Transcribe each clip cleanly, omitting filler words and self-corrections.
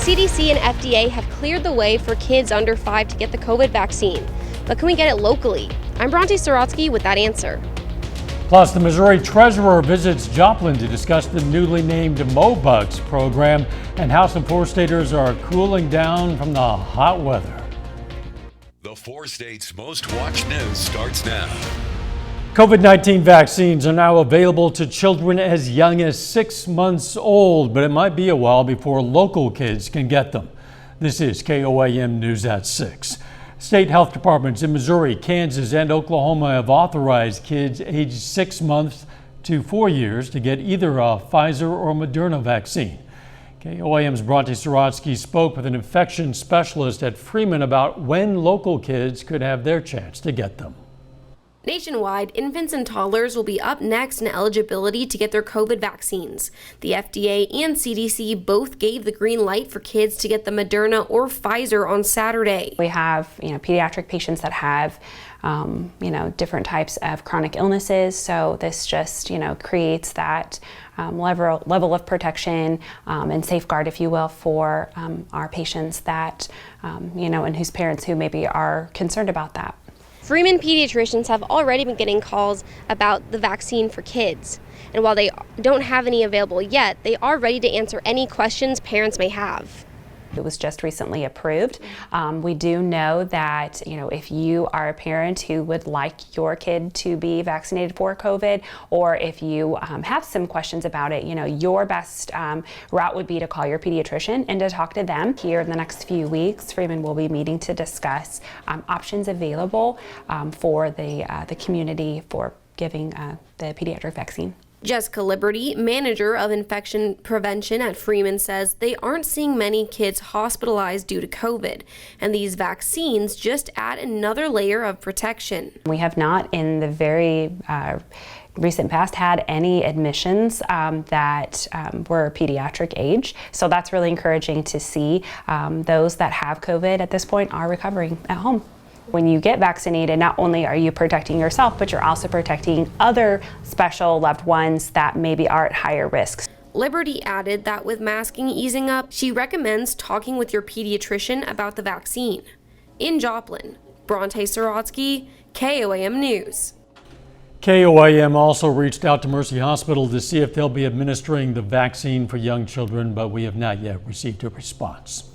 CDC and FDA have cleared the way for kids under 5 to get the COVID vaccine. But can we get it locally? I'm Bronte Sorotsky with that answer. Plus, the Missouri Treasurer visits Joplin to discuss the newly named MoBucks program and how some four-staters are cooling down from the hot weather. The four states' most watched news starts now. COVID-19 vaccines are now available to children as young as 6 months old, but it might be a while before local kids can get them. This is KOAM News at 6. State health departments in Missouri, Kansas, and Oklahoma have authorized kids aged 6 months to 4 years to get either a Pfizer or Moderna vaccine. KOAM's Bronte Sorotsky spoke with an infection specialist at Freeman about when local kids could have their chance to get them. Nationwide, infants and toddlers will be up next in eligibility to get their COVID vaccines. The FDA and CDC both gave the green light for kids to get the Moderna or Pfizer on Saturday. We have, pediatric patients that have, different types of chronic illnesses. So this just, creates that level of protection and safeguard, if you will, for our patients that, and whose parents who maybe are concerned about that. Freeman pediatricians have already been getting calls about the vaccine for kids. And while they don't have any available yet, they are ready to answer any questions parents may have. It was just recently approved. We do know that, if you are a parent who would like your kid to be vaccinated for COVID, or if you have some questions about it, your best route would be to call your pediatrician and to talk to them. Here in the next few weeks, Freeman will be meeting to discuss options available for the community for giving the pediatric vaccine. Jessica Liberty, manager of infection prevention at Freeman, says they aren't seeing many kids hospitalized due to COVID, and these vaccines just add another layer of protection. We have not, in the very recent past, had any admissions that were pediatric age, so that's really encouraging to see. Those that have COVID at this point are recovering at home. When you get vaccinated, not only are you protecting yourself, but you're also protecting other special loved ones that maybe are at higher risk. Liberty added that with masking easing up, she recommends talking with your pediatrician about the vaccine. In Joplin, Bronte Sorotsky, KOAM News. KOAM also reached out to Mercy Hospital to see if they'll be administering the vaccine for young children, but we have not yet received a response.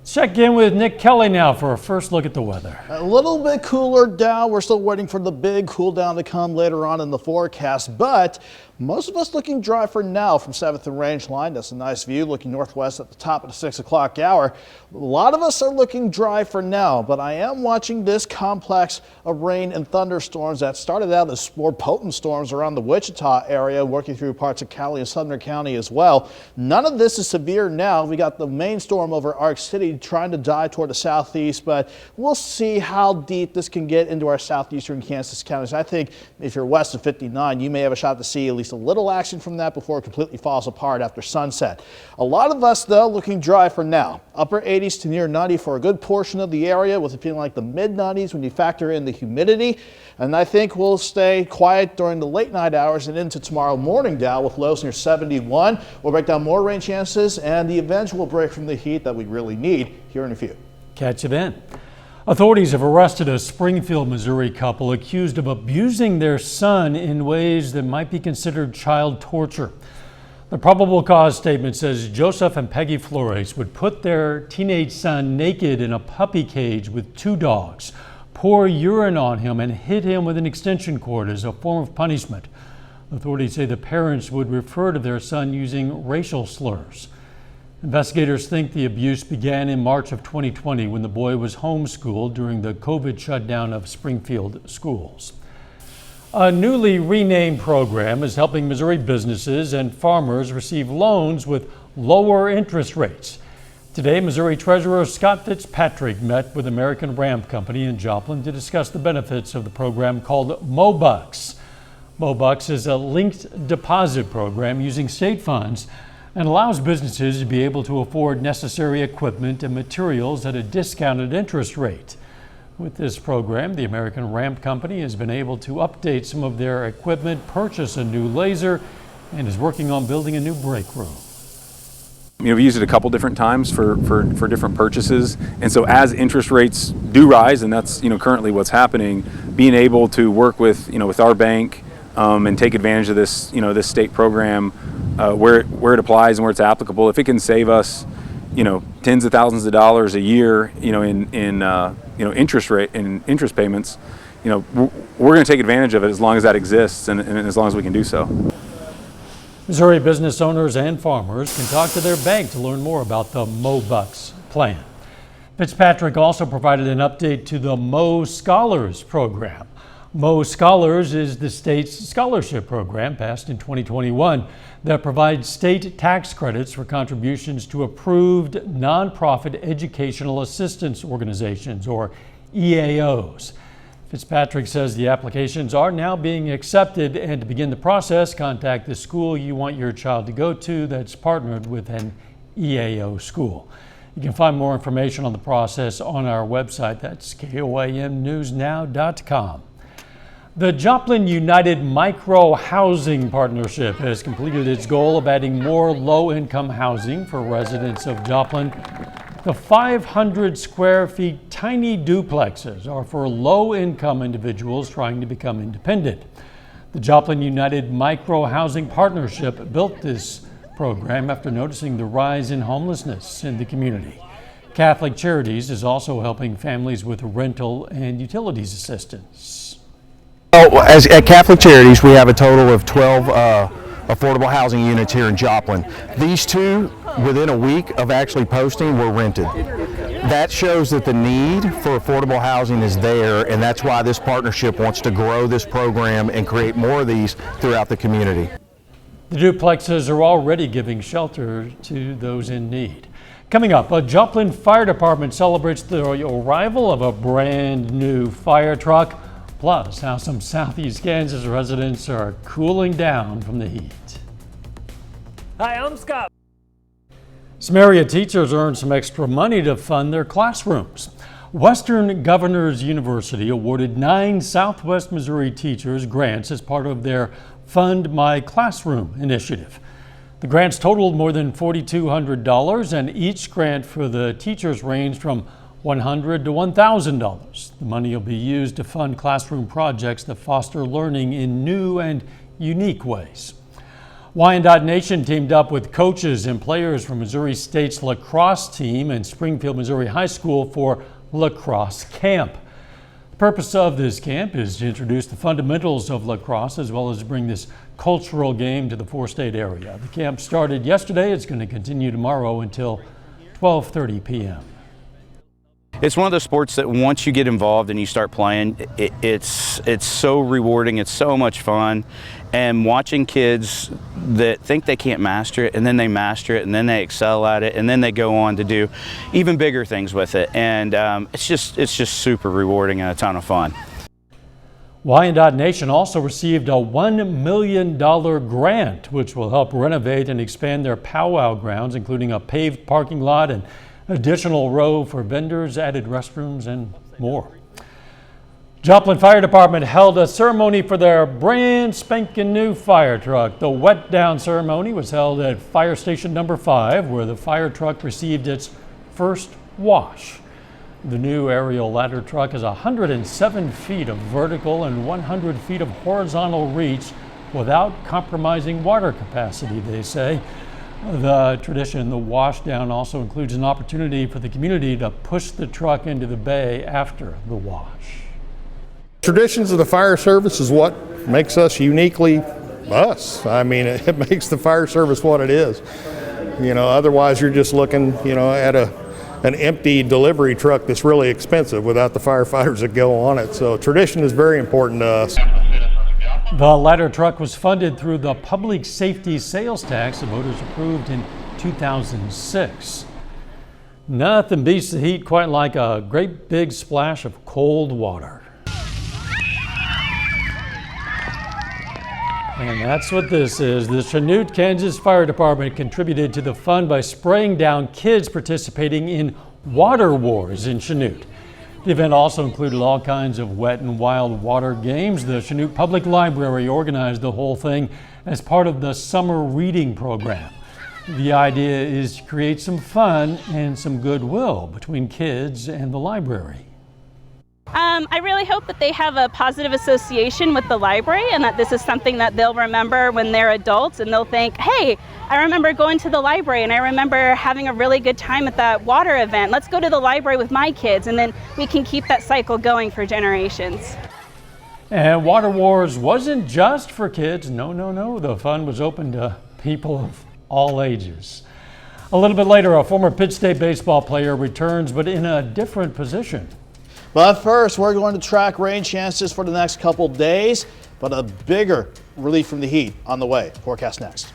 Check in with Nick Kelly now for a first look at the weather. A little bit cooler down. We're still waiting for the big cool down to come later on in the forecast, but most of us looking dry for now from 7th and Range Line. That's a nice view looking northwest at the top of the 6 o'clock hour. A lot of us are looking dry for now, but I am watching this complex of rain and thunderstorms that started out as more potent storms around the Wichita area, working through parts of Cali and Sumner County as well. None of this is severe now. We got the main storm over Ark City trying to die toward the southeast, but we'll see how deep this can get into our southeastern Kansas counties. I think if you're west of 59, you may have a shot to see at least a little action from that before it completely falls apart after sunset. A lot of us, though, looking dry for now. Upper 80s to near 90 for a good portion of the area, with it feeling like the mid-90s when you factor in the humidity. And I think we'll stay quiet during the late night hours and into tomorrow morning, Dow, with lows near 71. We'll break down more rain chances and the eventual break from the heat that we really need here in a few. Catch you then. Authorities have arrested a Springfield, Missouri couple accused of abusing their son in ways that might be considered child torture. The probable cause statement says Joseph and Peggy Flores would put their teenage son naked in a puppy cage with 2 dogs, pour urine on him, and hit him with an extension cord as a form of punishment. Authorities say the parents would refer to their son using racial slurs. Investigators think the abuse began in March of 2020 when the boy was homeschooled during the COVID shutdown of Springfield schools. A newly renamed program is helping Missouri businesses and farmers receive loans with lower interest rates. Today, Missouri Treasurer Scott Fitzpatrick met with American Ramp Company in Joplin to discuss the benefits of the program called MoBucks. MoBucks is a linked deposit program using state funds and allows businesses to be able to afford necessary equipment and materials at a discounted interest rate. With this program, the American Ramp Company has been able to update some of their equipment, purchase a new laser, and is working on building a new break room. We've used it a couple different times for different purchases, and so as interest rates do rise, and that's currently what's happening, being able to work with with our bank and take advantage of this this state program where it applies and where it's applicable. If it can save us tens of thousands of dollars a year in interest payments, we're going to take advantage of it as long as that exists and as long as we can do so. Missouri business owners and farmers can talk to their bank to learn more about the MoBucks plan. Fitzpatrick also provided an update to the Mo Scholars program. Mo Scholars is the state's scholarship program passed in 2021 that provides state tax credits for contributions to approved nonprofit educational assistance organizations, or EAOs. Fitzpatrick says the applications are now being accepted, and to begin the process, contact the school you want your child to go to that's partnered with an EAO school. You can find more information on the process on our website. That's KOAMnewsnow.com. The Joplin United Micro Housing Partnership has completed its goal of adding more low-income housing for residents of Joplin. The 500 square feet tiny duplexes are for low-income individuals trying to become independent. The Joplin United Micro Housing Partnership built this program after noticing the rise in homelessness in the community. Catholic Charities is also helping families with rental and utilities assistance. At Catholic Charities, we have a total of 12 affordable housing units here in Joplin. These two, within a week of actually posting, were rented. That shows that the need for affordable housing is there, and that's why this partnership wants to grow this program and create more of these throughout the community. The duplexes are already giving shelter to those in need. Coming up, a Joplin Fire Department celebrates the arrival of a brand new fire truck, plus how some Southeast Kansas residents are cooling down from the heat. Hi, I'm Scott. Some area teachers earned some extra money to fund their classrooms. Western Governors University awarded 9 Southwest Missouri teachers grants as part of their Fund My Classroom initiative. The grants totaled more than $4,200, and each grant for the teachers ranged from $100 to $1,000. The money will be used to fund classroom projects that foster learning in new and unique ways. Wyandotte Nation teamed up with coaches and players from Missouri State's lacrosse team and Springfield, Missouri High School for Lacrosse Camp. The purpose of this camp is to introduce the fundamentals of lacrosse as well as bring this cultural game to the 4-state area. The camp started yesterday. It's going to continue tomorrow until 12:30 p.m. It's one of those sports that once you get involved and you start playing, it's so rewarding, it's so much fun. And watching kids that think they can't master it, and then they master it, and then they excel at it, and then they go on to do even bigger things with it. And it's just super rewarding and a ton of fun. Wyandotte Nation also received a $1 million grant, which will help renovate and expand their powwow grounds, including a paved parking lot and additional row for vendors, added restrooms, and more. Joplin Fire Department held a ceremony for their brand spanking new fire truck. The wet down ceremony was held at Fire Station number 5, where the fire truck received its first wash. The new aerial ladder truck has 107 feet of vertical and 100 feet of horizontal reach without compromising water capacity, they say. The tradition, the washdown, also includes an opportunity for the community to push the truck into the bay after the wash. Traditions of the fire service is what makes us uniquely us. I mean, it makes the fire service what it is. Otherwise you're just looking, at an empty delivery truck that's really expensive without the firefighters that go on it. So tradition is very important to us. The ladder truck was funded through the public safety sales tax the voters approved in 2006. Nothing beats the heat quite like a great big splash of cold water. And that's what this is. The Chanute, Kansas Fire Department contributed to the fund by spraying down kids participating in water wars in Chanute. The event also included all kinds of wet and wild water games. The Chanute Public Library organized the whole thing as part of the summer reading program. The idea is to create some fun and some goodwill between kids and the library. I really hope that they have a positive association with the library and that this is something that they'll remember when they're adults, and they'll think, hey, I remember going to the library and I remember having a really good time at that water event. Let's go to the library with my kids, and then we can keep that cycle going for generations. And Water Wars wasn't just for kids. No. The fun was open to people of all ages. A little bit later, a former Pitt State baseball player returns, but in a different position. But first, we're going to track rain chances for the next couple days, but a bigger relief from the heat on the way. Forecast next.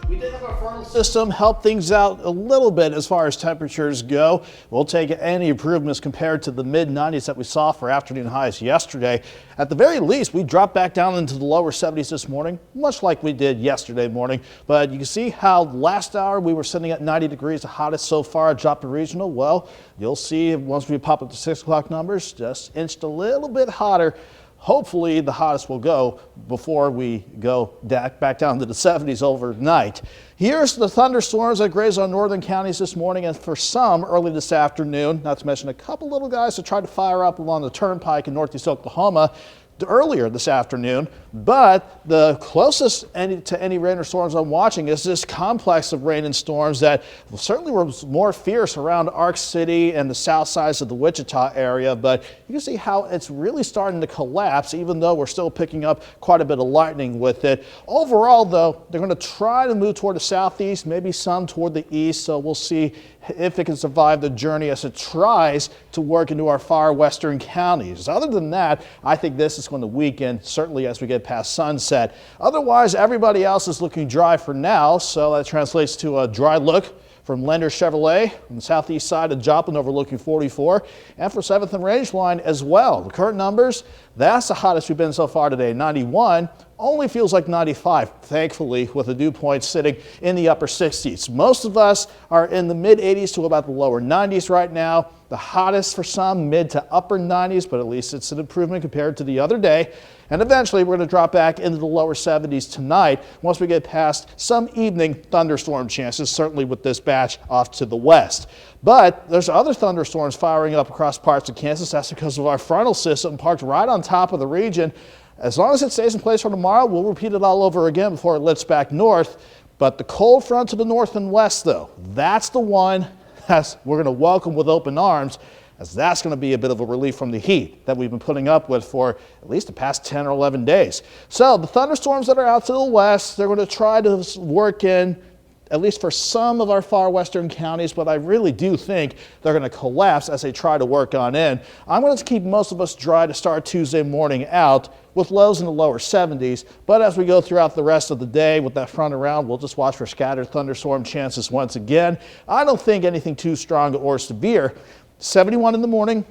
We did have our frontal system help things out a little bit as far as temperatures go. We'll take any improvements compared to the mid-90s that we saw for afternoon highs yesterday. At the very least, we dropped back down into the lower 70s this morning, much like we did yesterday morning. But you can see how last hour we were sitting at 90 degrees, the hottest so far at Joplin Regional. Well, you'll see once we pop up the 6 o'clock numbers, just inched a little bit hotter. Hopefully the hottest will go before we go back down to the 70s overnight. Here's the thunderstorms that grazed on northern counties this morning, and for some early this afternoon, not to mention a couple little guys that tried to fire up along the turnpike in northeast Oklahoma earlier this afternoon. But the closest to any rain or storms I'm watching is this complex of rain and storms that certainly were more fierce around Ark City and the south sides of the Wichita area. But you can see how it's really starting to collapse, even though we're still picking up quite a bit of lightning with it. Overall, though, they're going to try to move toward the southeast, maybe some toward the east. So we'll see if it can survive the journey as it tries to work into our far western counties. Other than that, I think this is going to weaken, certainly as we get past sunset. Otherwise, everybody else is looking dry for now, so that translates to a dry look from Lender Chevrolet on the southeast side of Joplin overlooking 44, and for 7th and Rangeline as well. The current numbers, that's the hottest we've been so far today, 91. Only feels like 95, thankfully, with the dew point sitting in the upper 60s. Most of us are in the mid 80s to about the lower 90s right now. The hottest for some, mid to upper 90s, but at least it's an improvement compared to the other day. And eventually we're going to drop back into the lower 70s tonight once we get past some evening thunderstorm chances, certainly with this batch off to the west. But there's other thunderstorms firing up across parts of Kansas. That's because of our frontal system parked right on top of the region. As long as it stays in place for tomorrow, we'll repeat it all over again before it lifts back north. But the cold front to the north and west, though, that's the one that we're going to welcome with open arms, as that's going to be a bit of a relief from the heat that we've been putting up with for at least the past 10 or 11 days. So the thunderstorms that are out to the west, they're going to try to work in at least for some of our far western counties, but I really do think they're going to collapse as they try to work on in. I'm going to keep most of us dry to start Tuesday morning out with lows in the lower 70s, but as we go throughout the rest of the day with that front around, we'll just watch for scattered thunderstorm chances once again. I don't think anything too strong or severe. 71 in the morning,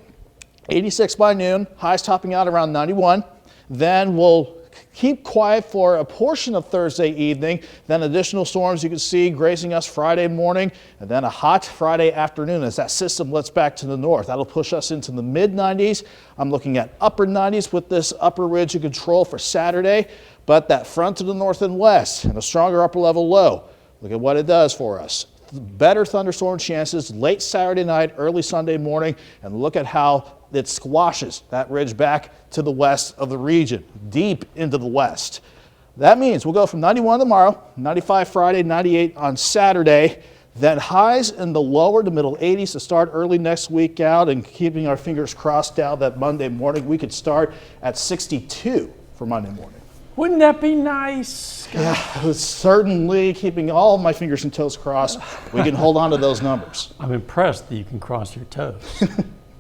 86 by noon, highs topping out around 91. Then we'll keep quiet for a portion of Thursday evening, then additional storms you can see grazing us Friday morning, and then a hot Friday afternoon as that system lifts back to the north. That'll push us into the mid 90s. I'm looking at upper 90s with this upper ridge of control for Saturday, but that front to the north and west and a stronger upper level low. Look at what it does for us. Better thunderstorm chances late Saturday night, early Sunday morning, and look at how it squashes that ridge back to the west of the region, deep into the west. That means we'll go from 91 tomorrow, 95 Friday, 98 on Saturday, then highs in the lower to middle 80s to start early next week out, and keeping our fingers crossed down that Monday morning, we could start at 62 for Monday morning. Wouldn't that be nice? Yeah, certainly keeping all of my fingers and toes crossed. We can hold on to those numbers. I'm impressed that you can cross your toes.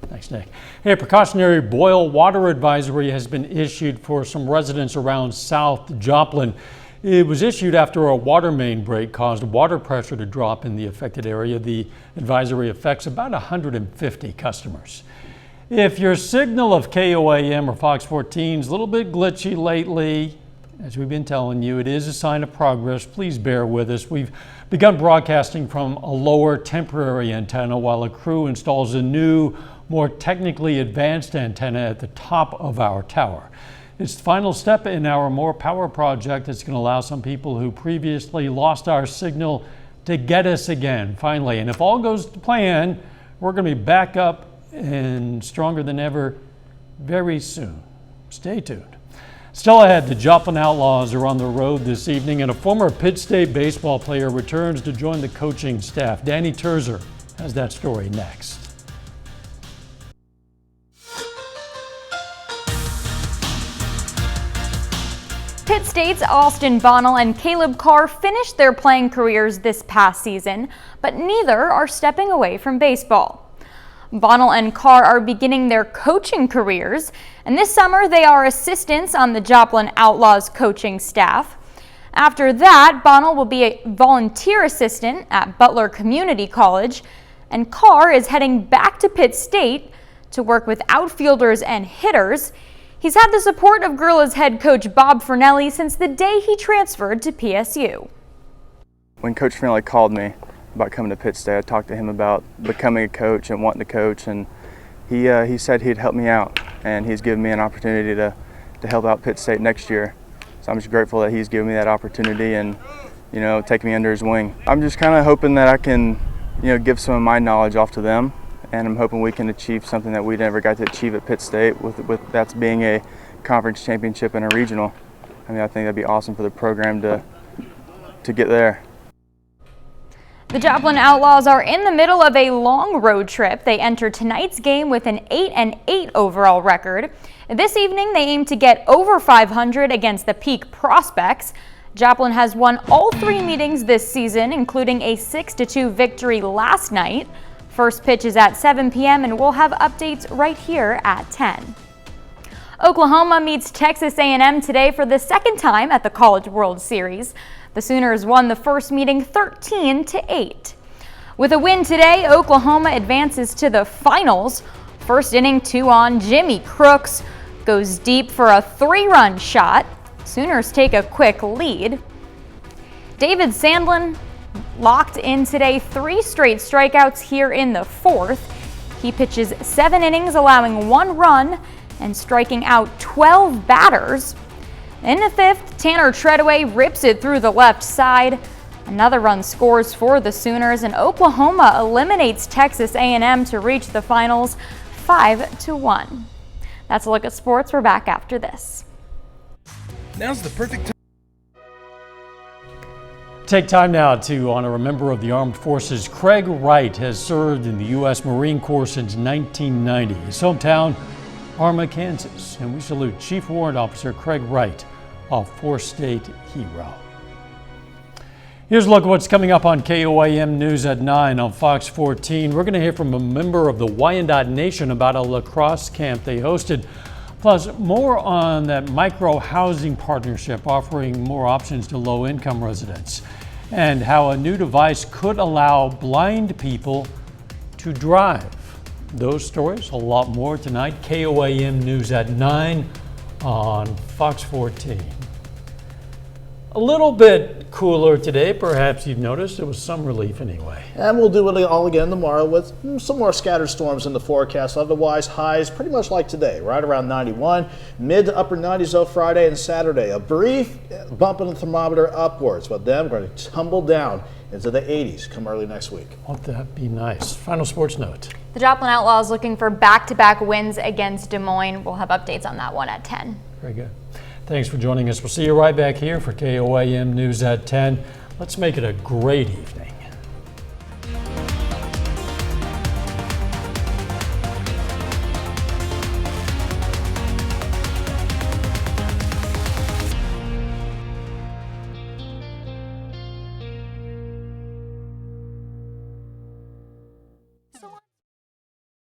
Thanks, Nick. Hey, a precautionary boil water advisory has been issued for some residents around South Joplin. It was issued after a water main break caused water pressure to drop in the affected area. The advisory affects about 150 customers. If your signal of KOAM or Fox 14 is a little bit glitchy lately, as we've been telling you, it is a sign of progress. Please bear with us. We've begun broadcasting from a lower temporary antenna while a crew installs a new more technically advanced antenna at the top of our tower. It's the final step in our More Power project that's going to allow some people who previously lost our signal to get us again, finally. And if all goes to plan, we're going to be back up and stronger than ever very soon. Stay tuned. Still ahead, the Joplin Outlaws are on the road this evening, and a former Pitt State baseball player returns to join the coaching staff. Danny Terzer has that story next. Pitt State's Austin Bonnell and Caleb Carr finished their playing careers this past season, but neither are stepping away from baseball. Bonnell and Carr are beginning their coaching careers, and this summer they are assistants on the Joplin Outlaws coaching staff. After that, Bonnell will be a volunteer assistant at Butler Community College, and Carr is heading back to Pitt State to work with outfielders and hitters. He's had the support of Gorillas head coach Bob Fernelli since the day he transferred to PSU. When Coach Fernelli called me about coming to Pitt State, I talked to him about becoming a coach and wanting to coach, and he said he'd help me out, and he's given me an opportunity to help out Pitt State next year. So I'm just grateful that he's given me that opportunity and, taking me under his wing. I'm just kind of hoping that I can, give some of my knowledge off to them, and I'm hoping we can achieve something that we never got to achieve at Pitt State, with that's being a conference championship and a regional. I think that'd be awesome for the program to get there. The Joplin Outlaws are in the middle of a long road trip. They enter tonight's game with an 8-8 overall record. This evening, they aim to get over 500 against the Peak Prospects. Joplin has won all 3 meetings this season, including a 6-2 victory last night. First pitch is at 7 p.m. and we'll have updates right here at 10. Oklahoma meets Texas A&M today for the second time at the College World Series. The Sooners won the first meeting 13-8. With a win today, Oklahoma advances to the finals. First inning 2-on, Jimmy Crooks goes deep for a 3-run shot. Sooners take a quick lead. David Sandlin locked in today, 3 straight strikeouts here in the 4th. He pitches 7 innings, allowing 1 run and striking out 12 batters. In the 5th, Tanner Treadaway rips it through the left side. Another run scores for the Sooners, and Oklahoma eliminates Texas A&M to reach the finals 5-1. That's a look at sports. We're back after this. Now's the perfect time. Take time now to honor a member of the Armed Forces. Craig Wright has served in the U.S. Marine Corps since 1990. His hometown, Arma, Kansas. And we salute Chief Warrant Officer Craig Wright, a 4-state hero. Here's a look at what's coming up on KOAM News at 9 on Fox 14. We're going to hear from a member of the Wyandotte Nation about a lacrosse camp they hosted. Plus, more on that micro-housing partnership offering more options to low-income residents, and how a new device could allow blind people to drive. Those stories, a lot more tonight. KOAM News at 9 on Fox 14. A little bit cooler today, perhaps you've noticed. It was some relief anyway. And we'll do it all again tomorrow with some more scattered storms in the forecast. Otherwise, highs pretty much like today, right around 91. Mid to upper 90s though Friday and Saturday. A brief bump in the thermometer upwards, but then we're going to tumble down into the 80s come early next week. Won't that be nice? Final sports note. The Joplin Outlaws looking for back-to-back wins against Des Moines. We'll have updates on that one at 10. Very good. Thanks for joining us. We'll see you right back here for KOAM News at 10. Let's make it a great evening.